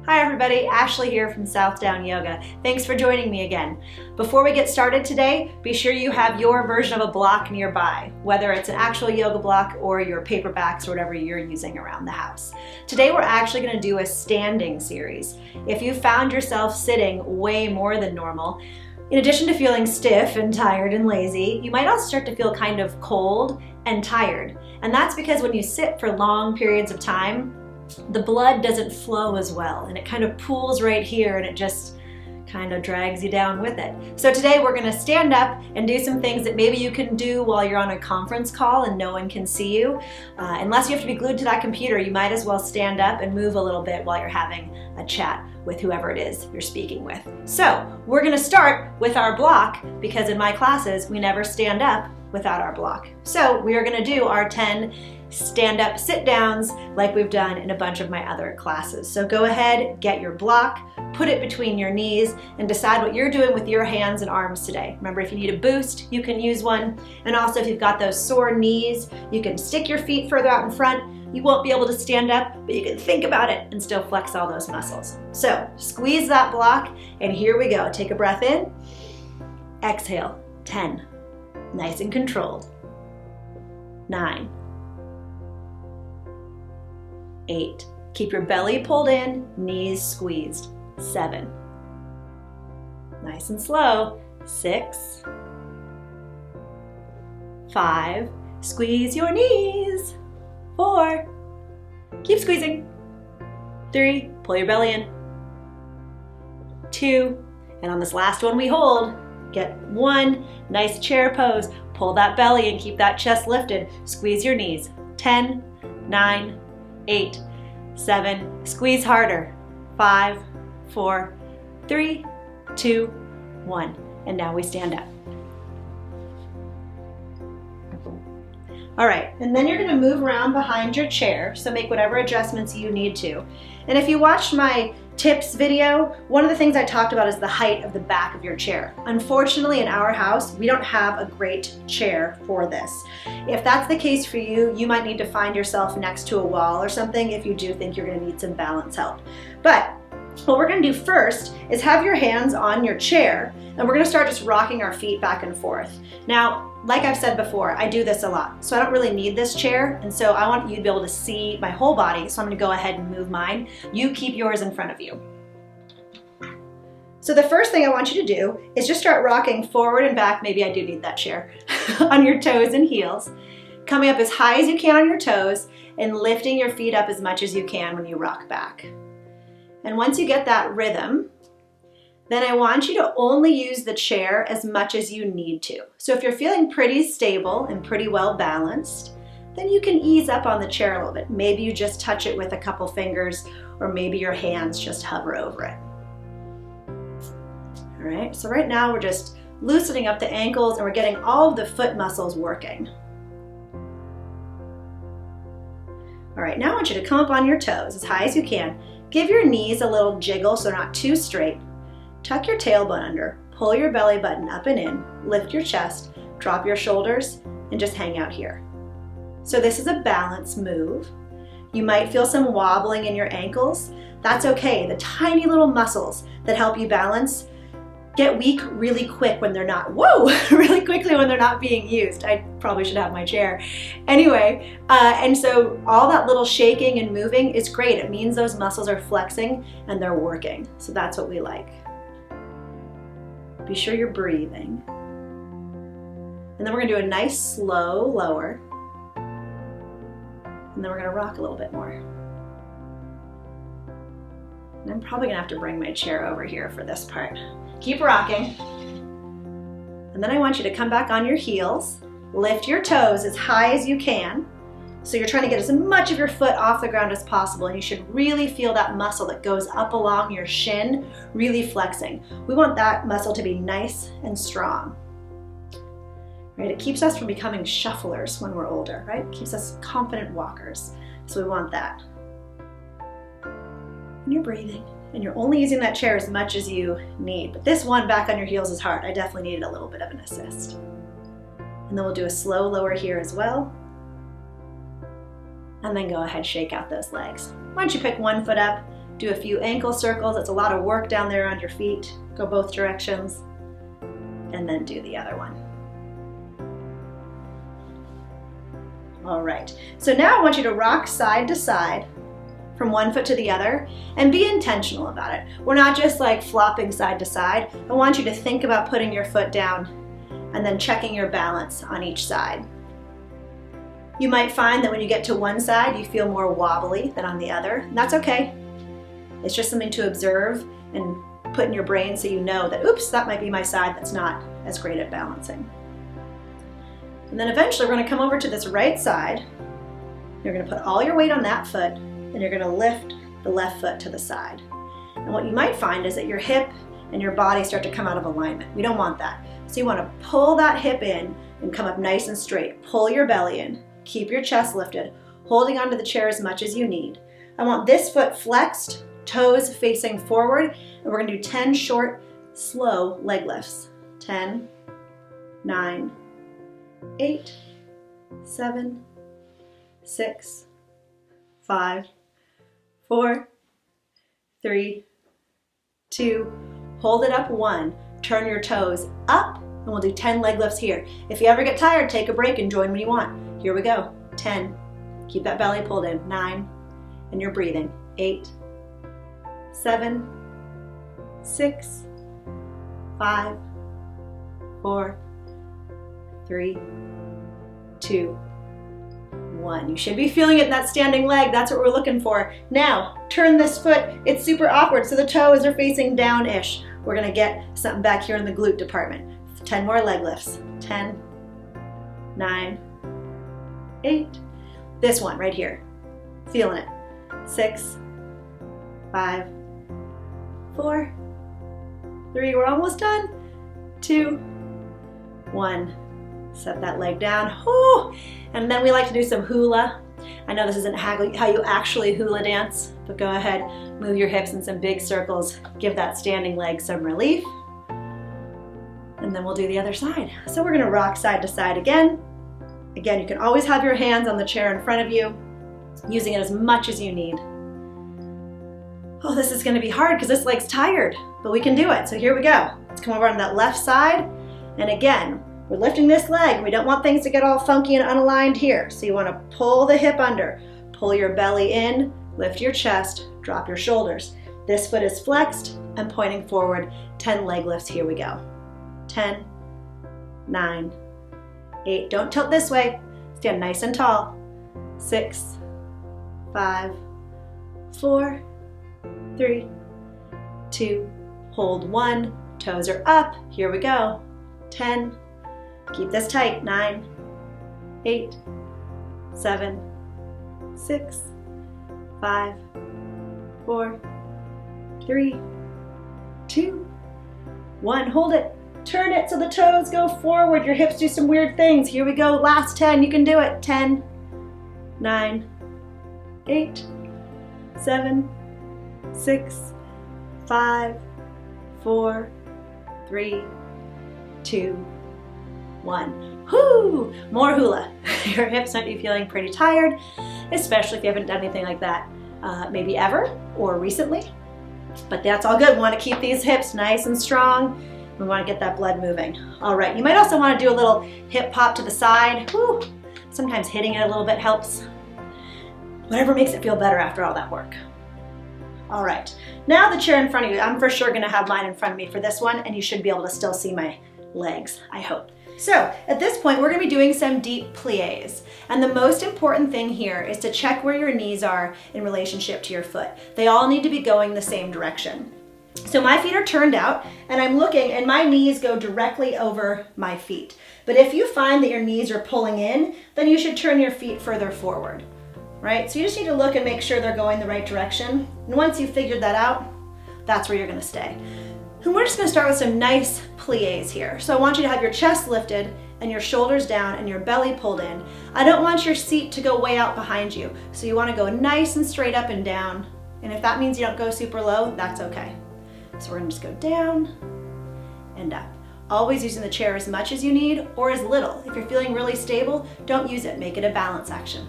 Hi everybody, Ashley here from Southdown Yoga. Thanks for joining me again. Before we get started today, be sure you have your version of a block nearby, whether it's an actual yoga block or your paperbacks or whatever you're using around the house. Today we're actually going to do a standing series. If you found yourself sitting way more than normal, in addition to feeling stiff and tired and lazy, you might also start to feel kind of cold and tired. And that's because when you sit for long periods of time, the blood doesn't flow as well, and it kind of pools right here and it just kind of drags you down with it. So today we're going to stand up and do some things that maybe you can do while you're on a conference call and no one can see you. Unless you have to be glued to that computer, you might as well stand up and move a little bit while you're having a chat with whoever it is you're speaking with. So we're going to start with our block, because in my classes we never stand up without our block. So we are going to do our 10 stand-up sit-downs like we've done in a bunch of my other classes. So go ahead, get your block, put it between your knees, and decide what you're doing with your hands and arms today. Remember, if you need a boost, you can use one. And also, if you've got those sore knees, you can stick your feet further out in front. You won't be able to stand up, but you can think about it and still flex all those muscles. So squeeze that block, and here we go. Take a breath in, exhale, 10, nice and controlled, 9, 8. Keep your belly pulled in, knees squeezed. 7. Nice and slow. 6. 5. Squeeze your knees. 4. Keep squeezing. 3. Pull your belly in. 2. And on this last one we hold, get 1. Nice chair pose. Pull that belly and keep that chest lifted. Squeeze your knees. 10, 9, 8, 7, squeeze harder, 5, 4, 3, 2, 1. And now we stand up. All right, and then you're gonna move around behind your chair, so make whatever adjustments you need to. And if you watched my tips video, one of the things I talked about is the height of the back of your chair. Unfortunately, in our house, we don't have a great chair for this. If that's the case for you, you might need to find yourself next to a wall or something if you do think you're gonna need some balance help. But what we're gonna do first is have your hands on your chair, and we're gonna start just rocking our feet back and forth. Now, like I've said before, I do this a lot, so I don't really need this chair, and so I want you to be able to see my whole body, so I'm gonna go ahead and move mine. You keep yours in front of you. So the first thing I want you to do is just start rocking forward and back, maybe I do need that chair, on your toes and heels, coming up as high as you can on your toes, and lifting your feet up as much as you can when you rock back. And once you get that rhythm, then I want you to only use the chair as much as you need to. So if you're feeling pretty stable and pretty well balanced, then you can ease up on the chair a little bit. Maybe you just touch it with a couple fingers, or maybe your hands just hover over it. All right, so right now we're just loosening up the ankles and we're getting all of the foot muscles working. All right, now I want you to come up on your toes as high as you can. Give your knees a little jiggle so they're not too straight. Tuck your tailbone under, pull your belly button up and in, lift your chest, drop your shoulders, and just hang out here. So this is a balance move. You might feel some wobbling in your ankles. That's okay. The tiny little muscles that help you balance get weak really quick when they're not, really quickly when they're not being used. I probably should have my chair. Anyway, and so all that little shaking and moving is great. It means those muscles are flexing and they're working. So that's what we like. Be sure you're breathing. And then we're gonna do a nice slow lower. And then we're gonna rock a little bit more. And I'm probably gonna have to bring my chair over here for this part. Keep rocking. And then I want you to come back on your heels, lift your toes as high as you can. So you're trying to get as much of your foot off the ground as possible, and you should really feel that muscle that goes up along your shin really flexing. We want that muscle to be nice and strong. Right? It keeps us from becoming shufflers when we're older, right? It keeps us confident walkers. So we want that. And you're breathing, and you're only using that chair as much as you need. But this one back on your heels is hard. I definitely needed a little bit of an assist. And then we'll do a slow lower here as well. And then go ahead, shake out those legs. Why don't you pick one foot up, Do a few ankle circles. It's a lot of work down there on your feet. Go both directions. And then do the other one. All right, so now I want you to rock side to side from one foot to the other and be intentional about it. We're not just like flopping side to side. I want you to think about putting your foot down and then checking your balance on each side. You might find that when you get to one side, you feel more wobbly than on the other, and that's okay. It's just something to observe and put in your brain so you know that, oops, that might be my side that's not as great at balancing. And then eventually we're going to come over to this right side. You're going to put all your weight on that foot and you're going to lift the left foot to the side. And what you might find is that your hip and your body start to come out of alignment. We don't want that. So you want to pull that hip in and come up nice and straight. Pull your belly in. Keep your chest lifted, holding onto the chair as much as you need. I want this foot flexed, toes facing forward, and we're going to do 10 short, slow leg lifts. 10, 9, 8, 7, 6, 5, 4, 3, 2, hold it up 1, turn your toes up, and we'll do 10 leg lifts here. If you ever get tired, take a break and join when you want. Here we go. 10, keep that belly pulled in. 9, and you're breathing. 8, 7, 6, 5, 4, 3, 2, 1. You should be feeling it in that standing leg. That's what we're looking for. Now, turn this foot. It's super awkward, so the toes are facing down-ish. We're gonna get something back here in the glute department. 10 more leg lifts. 10, 9, 8. This one right here. Feeling it. 6, 5, 4, 3. We're almost done. 2, 1. Set that leg down. Whoo! And then we like to do some hula. I know this isn't how you actually hula dance, but go ahead, move your hips in some big circles. Give that standing leg some relief. And then we'll do the other side. So we're gonna rock side to side again. Again, you can always have your hands on the chair in front of you, using it as much as you need. Oh, this is gonna be hard because this leg's tired, but we can do it. So here we go. Let's come over on that left side. And again, we're lifting this leg. We don't want things to get all funky and unaligned here. So you want to pull the hip under, pull your belly in, lift your chest, drop your shoulders. This foot is flexed and pointing forward. 10 leg lifts. Here we go. 10, 9, 8. Don't tilt this way. Stand nice and tall. 6, 5, 4, 3, 2, hold 1. Toes are up. Here we go. 10. Keep this tight. 9, 8, 7, 6, 5, 4, 3, 2, 1. Hold it. Turn it so the toes go forward. Your hips do some weird things. Here we go. Last 10. You can do it. 10, 9, 8, 7, 6, 5, 4, 3, 2, 1. Whoo! More hula. Your hips might be feeling pretty tired, especially if you haven't done anything like that maybe ever or recently. But that's all good. We want to keep these hips nice and strong. We want to get that blood moving. All right, you might also want to do a little hip pop to the side. Whoo! Sometimes hitting it a little bit helps. Whatever makes it feel better after all that work. All right, now the chair in front of you. I'm for sure going to have mine in front of me for this one, and you should be able to still see my legs, I hope. So at this point, we're going to be doing some deep plies. And the most important thing here is to check where your knees are in relationship to your foot. They all need to be going the same direction. So my feet are turned out and I'm looking and my knees go directly over my feet. But if you find that your knees are pulling in, then you should turn your feet further forward, right? So you just need to look and make sure they're going the right direction. And once you've figured that out, that's where you're going to stay. And we're just going to start with some nice plies here. So I want you to have your chest lifted and your shoulders down and your belly pulled in. I don't want your seat to go way out behind you. So you want to go nice and straight up and down. And if that means you don't go super low, that's okay. So we're going to just go down and up. Always using the chair as much as you need or as little. If you're feeling really stable, don't use it. Make it a balance action.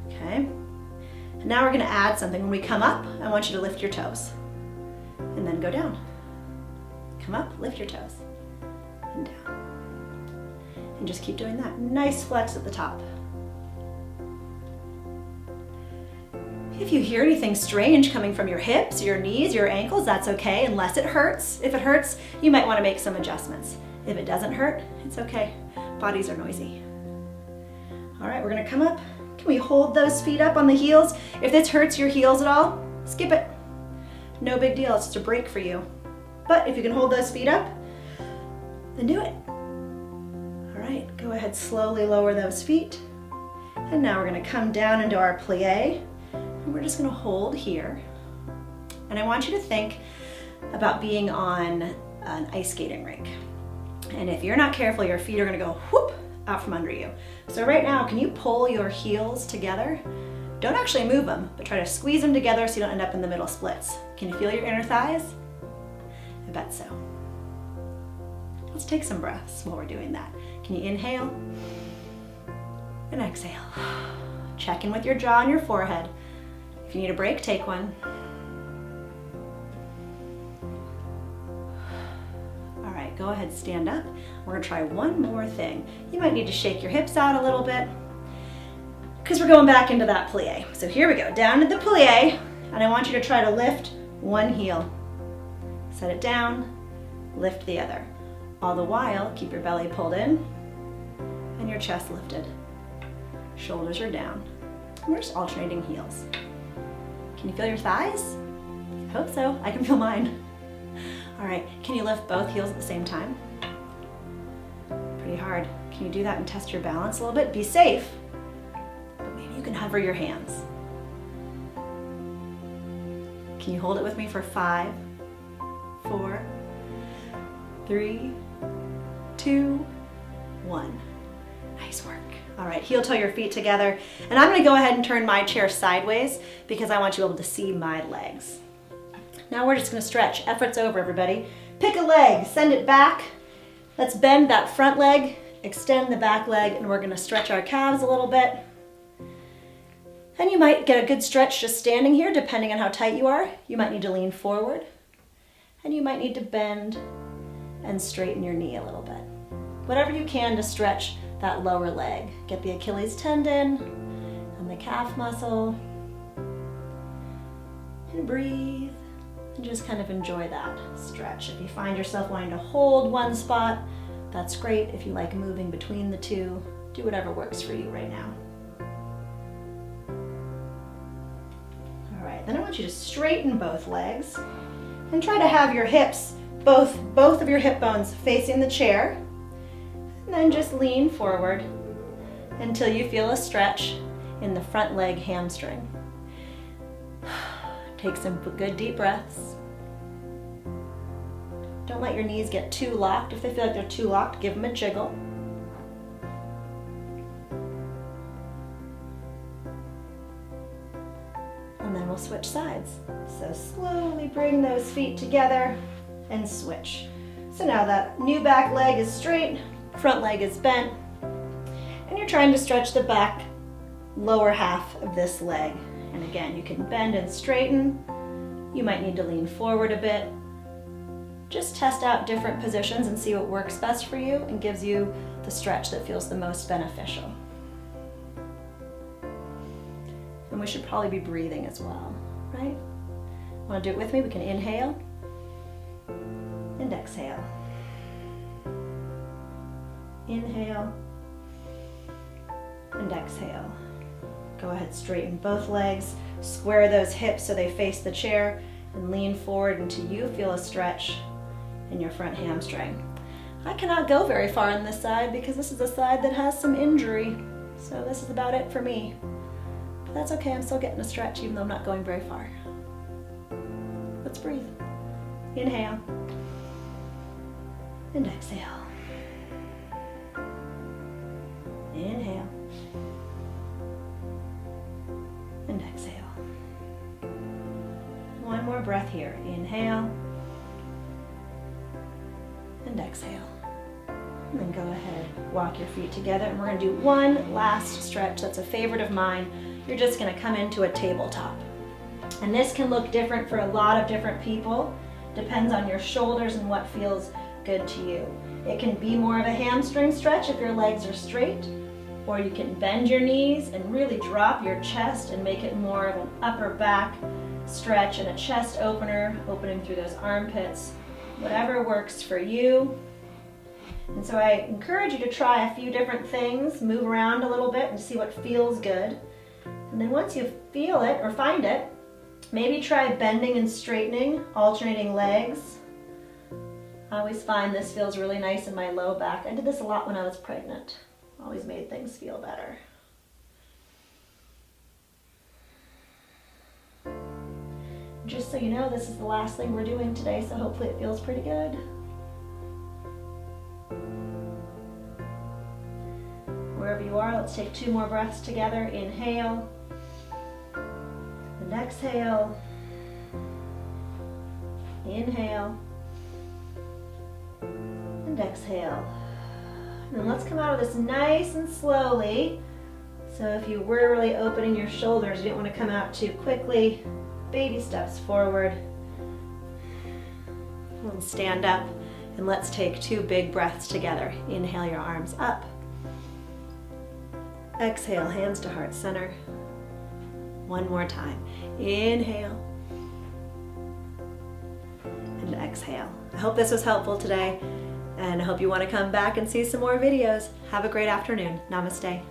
Okay. Now we're gonna add something. When we come up, I want you to lift your toes and then go down. Come up, lift your toes, and down. And just keep doing that. Nice flex at the top. If you hear anything strange coming from your hips, your knees, your ankles, that's okay, unless it hurts. If it hurts, you might want to make some adjustments. If it doesn't hurt, it's okay. Bodies are noisy. All right, we're gonna come up. Can we hold those feet up on the heels? If this hurts your heels at all, skip it. No big deal, it's just a break for you. But if you can hold those feet up, then do it. All right, go ahead, slowly lower those feet. And now we're gonna come down into our plie. And we're just gonna hold here. And I want you to think about being on an ice skating rink. And if you're not careful, your feet are gonna go whoop out from under you. So right now, can you pull your heels together? Don't actually move them, but try to squeeze them together so you don't end up in the middle splits. Can you feel your inner thighs? I bet so. Let's take some breaths while we're doing that. Can you inhale and exhale? Check in with your jaw and your forehead. If you need a break, take one. All right, go ahead, stand up. We're gonna try one more thing. You might need to shake your hips out a little bit because we're going back into that plie. So here we go, down to the plie, and I want you to try to lift one heel. Set it down, lift the other. All the while, keep your belly pulled in and your chest lifted. Shoulders are down. We're just alternating heels. Can you feel your thighs? I hope so. I can feel mine. All right, can you lift both heels at the same time? Pretty hard. Can you do that and test your balance a little bit? Be safe, but maybe you can hover your hands. Can you hold it with me for 5, 4, 3, 2, 1. Nice work. All right, heel toe your feet together. And I'm gonna go ahead and turn my chair sideways because I want you able to see my legs. Now we're just gonna stretch. Effort's over, everybody. Pick a leg, send it back. Let's bend that front leg, extend the back leg, and we're gonna stretch our calves a little bit. And you might get a good stretch just standing here, depending on how tight you are. You might need to lean forward, and you might need to bend and straighten your knee a little bit. Whatever you can to stretch that lower leg. Get the Achilles tendon and the calf muscle. And breathe and just kind of enjoy that stretch. If you find yourself wanting to hold one spot, that's great. If you like moving between the two, do whatever works for you right now. All right, then I want you to straighten both legs and try to have your hips, both of your hip bones facing the chair. And then just lean forward until you feel a stretch in the front leg hamstring. Take some good deep breaths. Don't let your knees get too locked. If they feel like they're too locked, give them a jiggle. And then we'll switch sides. So slowly bring those feet together and switch. So now that new back leg is straight, front leg is bent, and you're trying to stretch the back lower half of this leg. And again, you can bend and straighten. You might need to lean forward a bit. Just test out different positions and see what works best for you and gives you the stretch that feels the most beneficial. And we should probably be breathing as well, right? Want to do it with me? We can inhale and exhale. Inhale and exhale. Go ahead, straighten both legs, square those hips so they face the chair, and lean forward until you feel a stretch in your front hamstring. I cannot go very far on this side because this is a side that has some injury, so this is about it for me. But that's okay, I'm still getting a stretch even though I'm not going very far. Let's breathe. Inhale and exhale. Inhale and exhale. One more breath here. Inhale and exhale. And then go ahead, walk your feet together, and we're going to do one last stretch that's a favorite of mine. you're just gonna come into a tabletop. And this can look different for a lot of different people. Depends on your shoulders and what feels good to you. It can be more of a hamstring stretch if your legs are straight, or you can bend your knees and really drop your chest and make it more of an upper back stretch and a chest opener, opening through those armpits. Whatever works for you. And so I encourage you to try a few different things, move around a little bit and see what feels good. And then once you feel it or find it, maybe try bending and straightening, alternating legs. I always find this feels really nice in my low back. I did this a lot when I was pregnant. Always made things feel better. Just so you know, this is the last thing we're doing today, so hopefully it feels pretty good. Wherever you are, let's take 2 more breaths together. Inhale and exhale. Inhale and exhale. And let's come out of this nice and slowly. So if you were really opening your shoulders, you didn't want to come out too quickly. Baby steps forward. And stand up, and let's take 2 big breaths together. Inhale your arms up. Exhale, hands to heart center. One more time. Inhale and exhale. I hope this was helpful today, and I hope you want to come back and see some more videos. Have a great afternoon. Namaste.